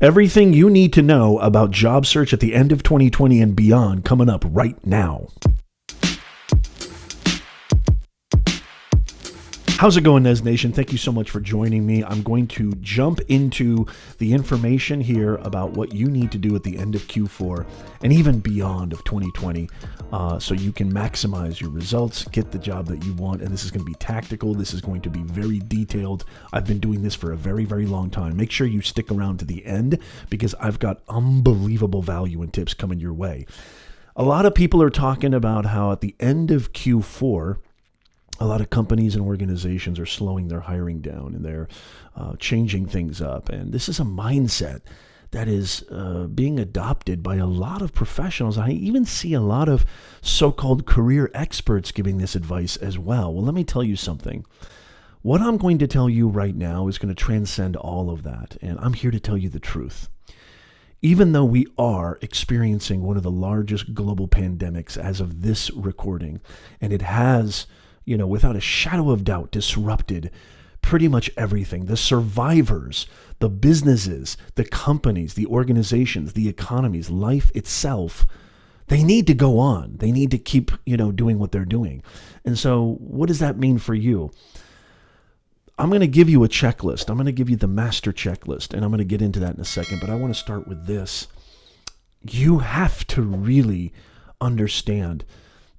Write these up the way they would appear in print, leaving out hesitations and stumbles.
Everything you need to know about job search at the end of 2020 and beyond coming up right now. How's it going, Nez Nation? Thank you so much for joining me. I'm going to jump into the information here about what you need to do at the end of Q4 and even beyond of 2020 so you can maximize your results, get the job that you want. And this is going to be tactical. This is going to be very detailed. I've been doing this for a very, very long time. Make sure you stick around to the end because I've got unbelievable value and tips coming your way. A lot of people are talking about how at the end of Q4, a lot of companies and organizations are slowing their hiring down and they're changing things up. And this is a mindset that is being adopted by a lot of professionals. I even see a lot of so-called career experts giving this advice as well. Well, let me tell you something. What I'm going to tell you right now is going to transcend all of that. And I'm here to tell you the truth. Even though we are experiencing one of the largest global pandemics as of this recording, and it has, without a shadow of doubt, disrupted pretty much everything. The survivors, the businesses, the companies, the organizations, the economies, life itself, they need to go on. They need to keep, doing what they're doing. And so what does that mean for you? I'm going to give you a checklist. I'm going to give you the master checklist, and I'm going to get into that in a second. But I want to start with this. You have to really understand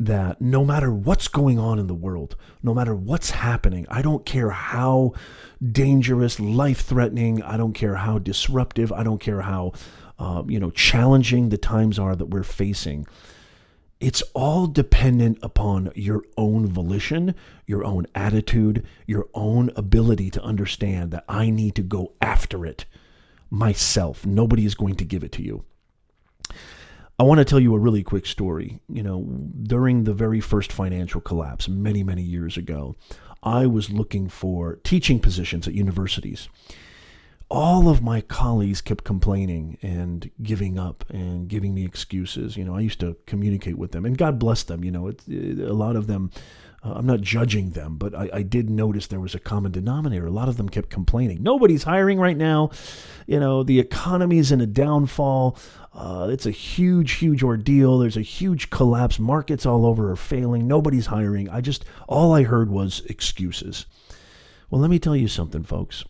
that no matter what's going on in the world, no matter what's happening, I don't care how dangerous, life-threatening, I don't care how disruptive, I don't care how challenging the times are that we're facing. It's all dependent upon your own volition, your own attitude, your own ability to understand that I need to go after it myself. Nobody is going to give it to you. I want to tell you a really quick story. During the very first financial collapse many, many years ago, I was looking for teaching positions at universities. All of my colleagues kept complaining and giving up and giving me excuses. I used to communicate with them, and God bless them. A lot of them, I'm not judging them, but I did notice there was a common denominator. A lot of them kept complaining. Nobody's hiring right now. The economy's in a downfall. It's a huge, huge ordeal. There's a huge collapse. Markets all over are failing. Nobody's hiring. All I heard was excuses. Well, let me tell you something, folks.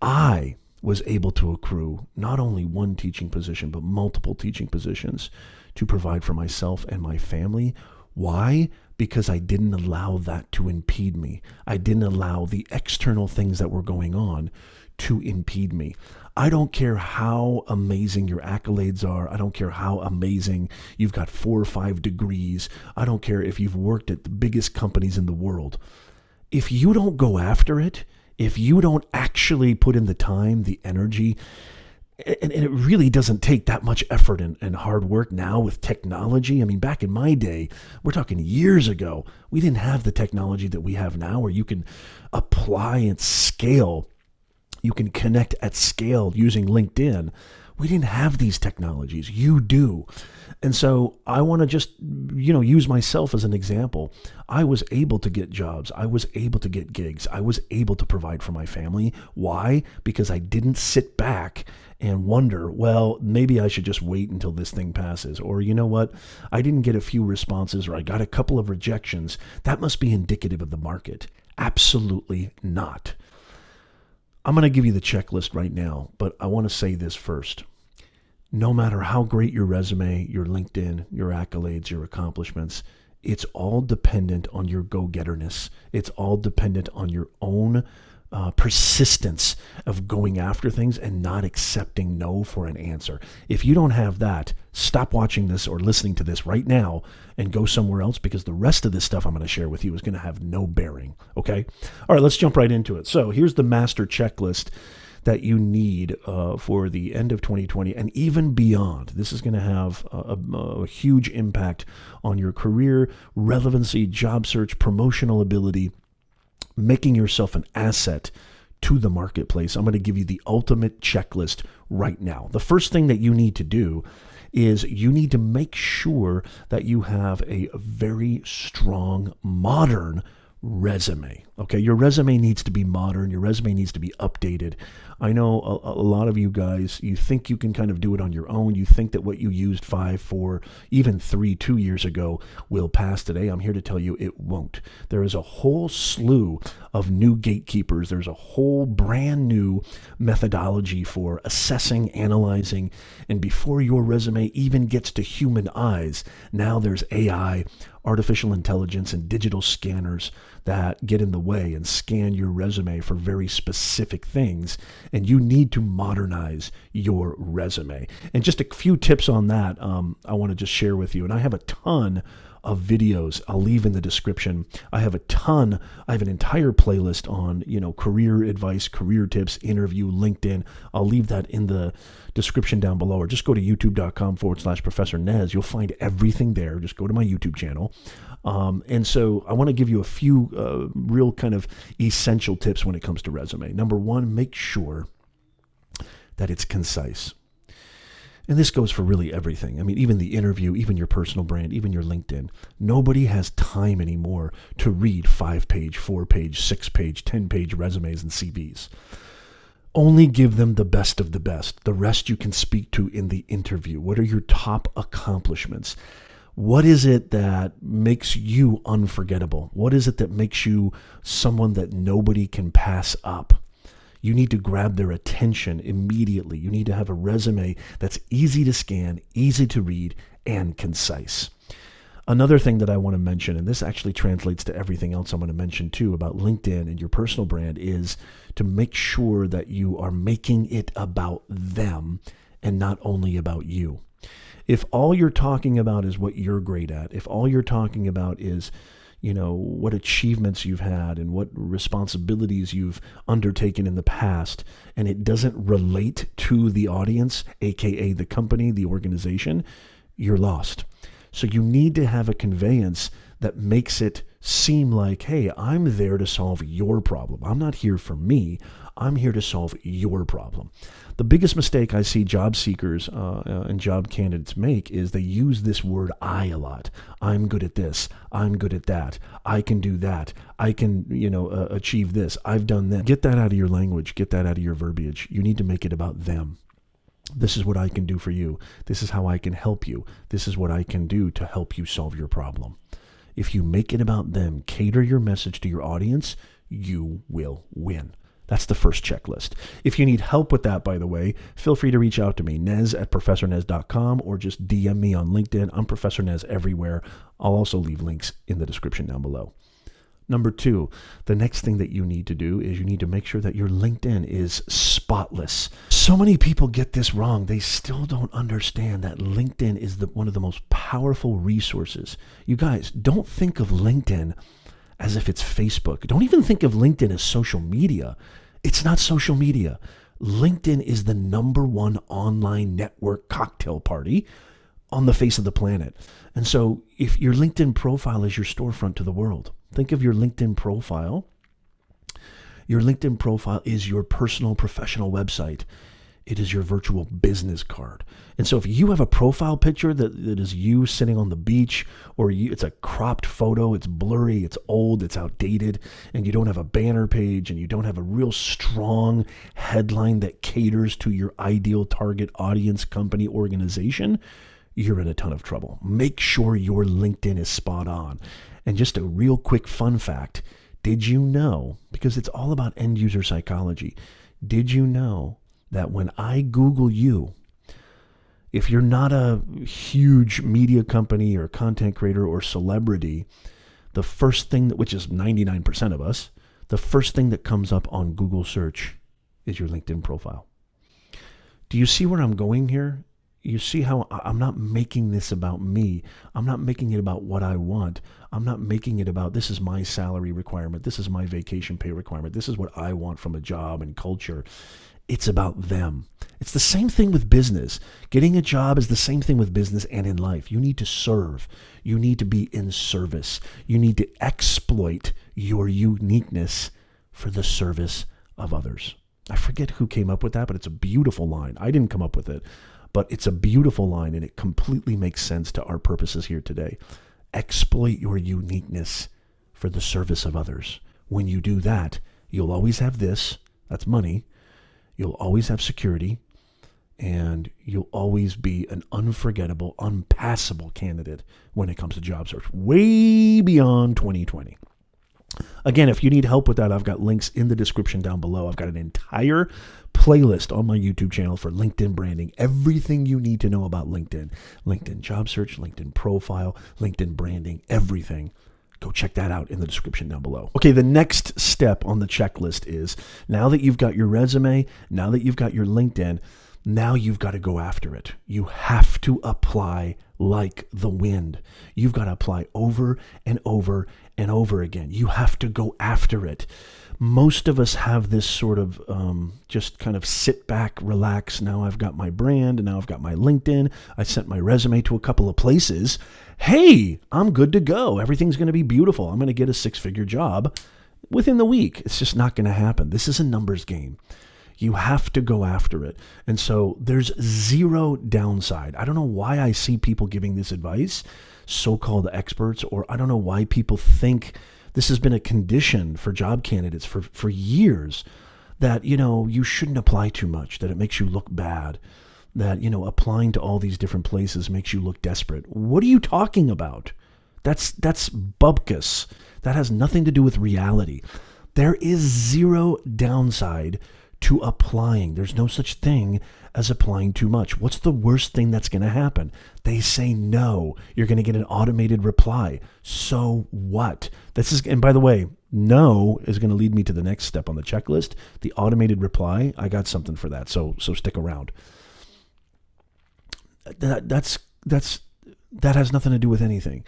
I was able to accrue not only one teaching position, but multiple teaching positions to provide for myself and my family. Why? Because I didn't allow that to impede me. I didn't allow the external things that were going on to impede me. I don't care how amazing your accolades are. I don't care how amazing you've got 4 or 5 degrees. I don't care if you've worked at the biggest companies in the world. If you don't go after it, if you don't actually put in the time, the energy, and it really doesn't take that much effort and hard work now with technology. I mean, back in my day, we're talking years ago, we didn't have the technology that we have now where you can apply and scale. You can connect at scale using LinkedIn. We didn't have these technologies. You do. And so I want to just, use myself as an example. I was able to get jobs. I was able to get gigs. I was able to provide for my family. Why? Because I didn't sit back and wonder, well, maybe I should just wait until this thing passes. Or you know what? I didn't get a few responses, or I got a couple of rejections. That must be indicative of the market. Absolutely not. I'm going to give you the checklist right now, but I want to say this first. No matter how great your resume, your LinkedIn, your accolades, your accomplishments, it's all dependent on your go-getterness. It's all dependent on your own persistence of going after things and not accepting no for an answer. If you don't have that, stop watching this or listening to this right now and go somewhere else, because the rest of this stuff I'm going to share with you is going to have no bearing. Okay? All right, let's jump right into it. So here's the master checklist that you need for the end of 2020 and even beyond. This is going to have a huge impact on your career, relevancy, job search, promotional ability, making yourself an asset to the marketplace. I'm going to give you the ultimate checklist right now. The first thing that you need to do is you need to make sure that you have a very strong, modern resume. Okay, your resume needs to be modern. Your resume needs to be updated. I know a lot of you guys, you think you can kind of do it on your own. You think that what you used 5, 4, even 3, 2 years ago will pass today. I'm here to tell you it won't. There is a whole slew of new gatekeepers. There's a whole brand new methodology for assessing, analyzing, and before your resume even gets to human eyes, now there's AI, artificial intelligence, and digital scanners that get in the way and scan your resume for very specific things, and you need to modernize your resume. And just a few tips on that I want to just share with you. And I have a ton of videos I'll leave in the description. I have an entire playlist on, career advice, career tips, interview, LinkedIn. I'll leave that in the description down below, or just go to youtube.com/Professor Nez. You'll find everything there. Just go to my YouTube channel. And so I want to give you a few real kind of essential tips when it comes to resume. Number one, make sure that it's concise. And this goes for really everything. I mean, even the interview, even your personal brand, even your LinkedIn. Nobody has time anymore to read 5-page, 4-page, 6-page, 10-page resumes and CVs. Only give them the best of the best. The rest you can speak to in the interview. What are your top accomplishments? What is it that makes you unforgettable? What is it that makes you someone that nobody can pass up? You need to grab their attention immediately. You need to have a resume that's easy to scan, easy to read, and concise. Another thing that I want to mention, and this actually translates to everything else I'm going to mention too about LinkedIn and your personal brand, is to make sure that you are making it about them and not only about you. If all you're talking about is what you're great at, if all you're talking about is what achievements you've had and what responsibilities you've undertaken in the past, and it doesn't relate to the audience, aka the company, the organization, you're lost. So you need to have a conveyance that makes it seem like, hey, I'm there to solve your problem. I'm not here for me. I'm here to solve your problem. The biggest mistake I see job seekers and job candidates make is they use this word I a lot. I'm good at this. I'm good at that. I can do that. I can, achieve this. I've done that. Get that out of your language. Get that out of your verbiage. You need to make it about them. This is what I can do for you. This is how I can help you. This is what I can do to help you solve your problem. If you make it about them, cater your message to your audience, you will win. That's the first checklist. If you need help with that, by the way, feel free to reach out to me, nez@professornez.com, or just DM me on LinkedIn. I'm Professor Nez everywhere. I'll also leave links in the description down below. Number 2, the next thing that you need to do is you need to make sure that your LinkedIn is spotless. So many people get this wrong. They still don't understand that LinkedIn is one of the most powerful resources. You guys, don't think of LinkedIn as if it's Facebook. Don't even think of LinkedIn as social media. It's not social media. LinkedIn is the #1 online network cocktail party on the face of the planet. And so if your LinkedIn profile is your storefront to the world, think of your LinkedIn profile. Your LinkedIn profile is your personal professional website. It is your virtual business card. And so if you have a profile picture that is you sitting on the beach, or it's a cropped photo, it's blurry, it's old, it's outdated, and you don't have a banner page, and you don't have a real strong headline that caters to your ideal target audience, company, organization, you're in a ton of trouble. Make sure your LinkedIn is spot on. And just a real quick fun fact, did you know, because it's all about end user psychology, did you know that when I Google you, if you're not a huge media company or content creator or celebrity, the first thing, which is 99% of us, the first thing that comes up on Google search is your LinkedIn profile. Do you see where I'm going here? You see how I'm not making this about me. I'm not making it about what I want. I'm not making it about this is my salary requirement. This is my vacation pay requirement. This is what I want from a job and culture. It's about them. It's the same thing with business. Getting a job is the same thing with business and in life. You need to serve. You need to be in service. You need to exploit your uniqueness for the service of others. I forget who came up with that, but it's a beautiful line. I didn't come up with it, but it's a beautiful line, and it completely makes sense to our purposes here today. Exploit your uniqueness for the service of others. When you do that, you'll always have this, that's money. You'll always have security, and you'll always be an unforgettable, unpassable candidate when it comes to job search, way beyond 2020. Again, if you need help with that, I've got links in the description down below. I've got an entire playlist on my YouTube channel for LinkedIn branding, everything you need to know about LinkedIn. LinkedIn job search, LinkedIn profile, LinkedIn branding, everything. Go check that out in the description down below. Okay, the next step on the checklist is, now that you've got your resume, now that you've got your LinkedIn, now you've got to go after it. You have to apply like the wind. You've got to apply over and over and over again. You have to go after it. Most of us have this sort of just kind of sit back, relax. Now I've got my brand, and now I've got my LinkedIn. I sent my resume to a couple of places. Hey, I'm good to go. Everything's going to be beautiful. I'm going to get a 6-figure job within the week. It's just not going to happen. This is a numbers game. You have to go after it. And so there's zero downside. I don't know why I see people giving this advice, so-called experts, or I don't know why people think this has been a condition for job candidates for years, that, you shouldn't apply too much, that it makes you look bad, that, applying to all these different places makes you look desperate. What are you talking about? That's bupkis. That has nothing to do with reality. There is zero downside to applying. There's no such thing as applying too much. What's the worst thing that's going to happen? They say no. You're going to get an automated reply. So what? And by the way, no is going to lead me to the next step on the checklist. The automated reply, I got something for that. So stick around. That has nothing to do with anything.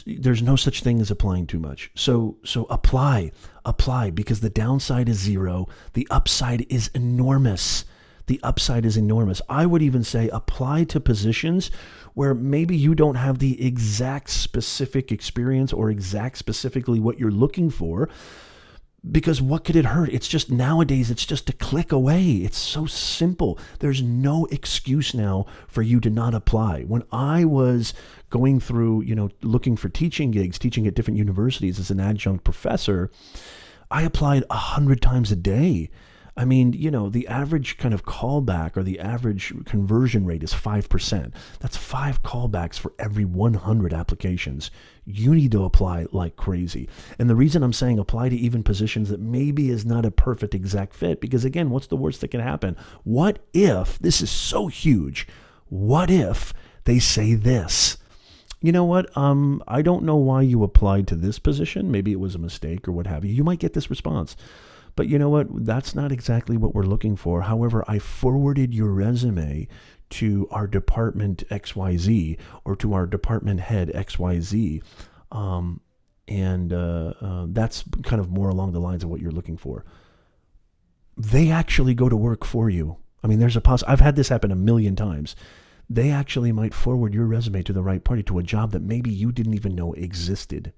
There's no such thing as applying too much. So apply, because the downside is zero. The upside is enormous. I would even say apply to positions where maybe you don't have the exact specific experience or exact specifically what you're looking for, because what could it hurt? It's just, nowadays, it's just a click away. It's so simple. There's no excuse now for you to not apply. When I was going through, looking for teaching gigs, teaching at different universities as an adjunct professor, I applied 100 times a day. I mean, the average kind of callback or the average conversion rate is 5%. That's 5 callbacks for every 100 applications. You need to apply like crazy. And the reason I'm saying apply to even positions that maybe is not a perfect exact fit, because again, what's the worst that can happen? What if, this is so huge, what if they say this? You know what? I don't know why you applied to this position. Maybe it was a mistake or what have you. You might get this response. But you know what? That's not exactly what we're looking for. However, I forwarded your resume to our department XYZ or to our department head XYZ. That's kind of more along the lines of what you're looking for. They actually go to work for you. I mean, I've had this happen a million times. They actually might forward your resume to the right party, to a job that maybe you didn't even know existed.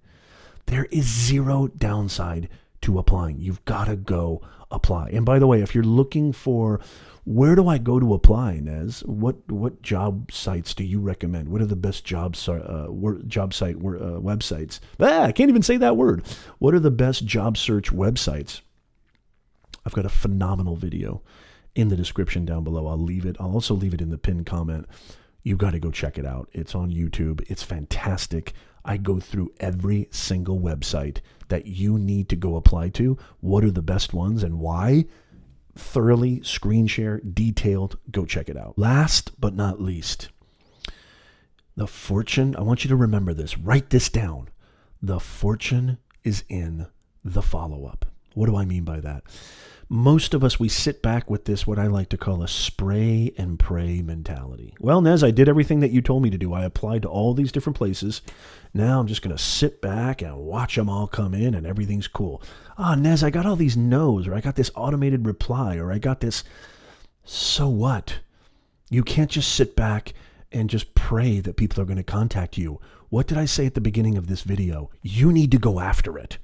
There is zero downside to applying. You've got to go apply. And by the way, if you're looking for, where do I go to apply, Nez? What job sites do you recommend? What are the best job site websites? I can't even say that word. What are the best job search websites? I've got a phenomenal video in the description down below. I'll also leave it in the pinned comment. You've got to go check it out. It's on YouTube. It's fantastic. I go through every single website that you need to go apply to. What are the best ones and why? Thoroughly, screen share, detailed. Go check it out. Last but not least, the fortune. I want you to remember this. Write this down. The fortune is in the follow-up. What do I mean by that? Most of us, we sit back with this, what I like to call a spray and pray mentality. Well, Nez, I did everything that you told me to do. I applied to all these different places. Now I'm just going to sit back and watch them all come in and everything's cool. Nez, I got all these no's, or I got this automated reply, or I got this. So what? You can't just sit back and just pray that people are going to contact you. What did I say at the beginning of this video? You need to go after it.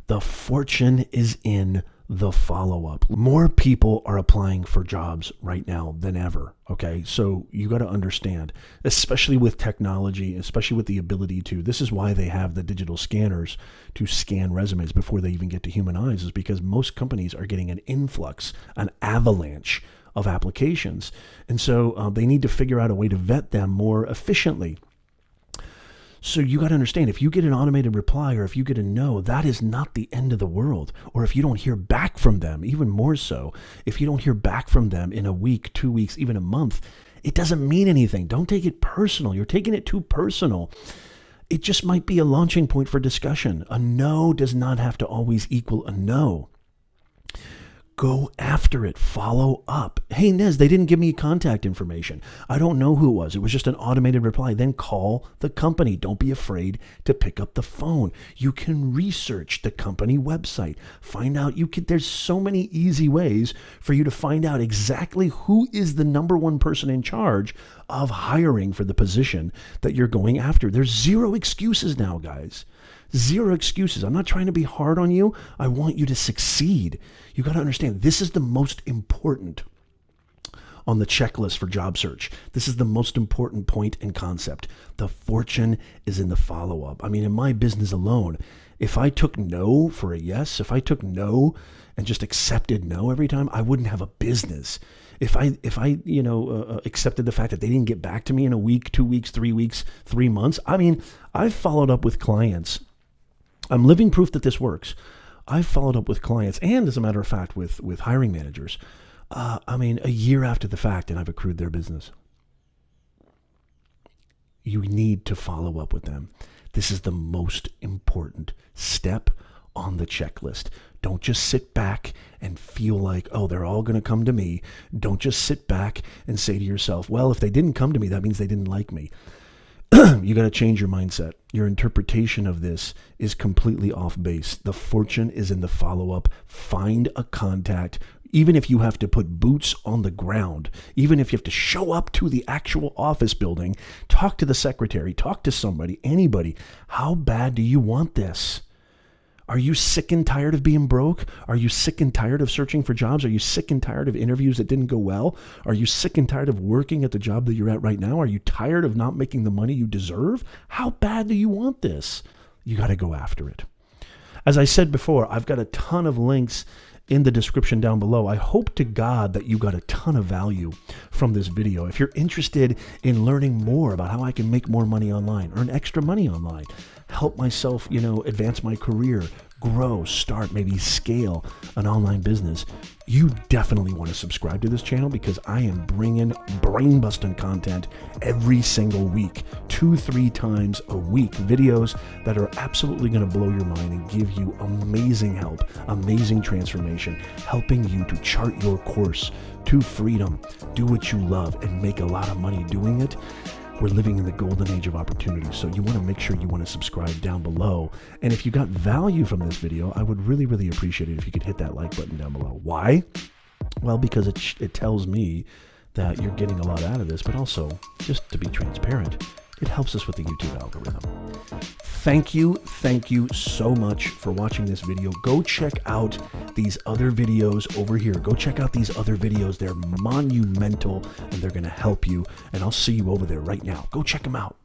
The fortune is in the follow-up. More people are applying for jobs right now than ever, Okay, so you got to understand, especially with technology, especially with the ability to, this is why they have the digital scanners to scan resumes before they even get to human eyes, is because most companies are getting an influx, an avalanche of applications. And so they need to figure out a way to vet them more efficiently. So you got to understand, if you get an automated reply or if you get a no, that is not the end of the world. Or if you don't hear back from them, even more so, if you don't hear back from them in a week, 2 weeks, even a month, it doesn't mean anything. Don't take it personal. You're taking it too personal. It just might be a launching point for discussion. A no does not have to always equal a no. Go after it. Follow up. Hey, Nez, they didn't give me contact information. I don't know who it was. It was just an automated reply. Then call the company. Don't be afraid to pick up the phone. You can research the company website. Find out. There's so many easy ways for you to find out exactly who is the number one person in charge of hiring for the position that you're going after. There's zero excuses now, guys. Zero excuses. I'm not trying to be hard on you. I want you to succeed. You got to understand, this is the most important on the checklist for job search. This is the most important point and concept. The fortune is in the follow-up. I mean, in my business alone, if I took no for a yes, if I took no and just accepted no every time, I wouldn't have a business. If I accepted the fact that they didn't get back to me in a week, 2 weeks, 3 weeks, 3 months, I mean, I've followed up with clients. I'm living proof that this works. I've followed up with clients and, as a matter of fact, with hiring managers, a year after the fact, and I've accrued their business. You need to follow up with them. This is the most important step on the checklist. Don't just sit back and feel like, oh, they're all going to come to me. Don't just sit back and say to yourself, well, if they didn't come to me, that means they didn't like me. You got to change your mindset. Your interpretation of this is completely off base. The fortune is in the follow-up. Find a contact. Even if you have to put boots on the ground, even if you have to show up to the actual office building, talk to the secretary, talk to somebody, anybody. How bad do you want this? Are you sick and tired of being broke? Are you sick and tired of searching for jobs? Are you sick and tired of interviews that didn't go well? Are you sick and tired of working at the job that you're at right now? Are you tired of not making the money you deserve? How bad do you want this? You got to go after it. As I said before, I've got a ton of links in the description down below. I hope to God that you got a ton of value from this video. If you're interested in learning more about how I can make more money online, earn extra money online, help myself, advance my career, grow, start, maybe scale an online business, you definitely want to subscribe to this channel, because I am bringing brain-busting content every single week, 2-3 times a week, videos that are absolutely going to blow your mind and give you amazing help, amazing transformation, helping you to chart your course to freedom, do what you love, and make a lot of money doing it. We're living in the golden age of opportunity, so you want to make sure you want to subscribe down below. And if you got value from this video, I would really, really appreciate it if you could hit that like button down below. Why? Well, because it tells me that you're getting a lot out of this, but also, just to be transparent, it helps us with the YouTube algorithm. Thank you so much for watching this video. Go check out these other videos over here. Go check out these other videos. They're monumental and they're going to help you. And I'll see you over there right now. Go check them out.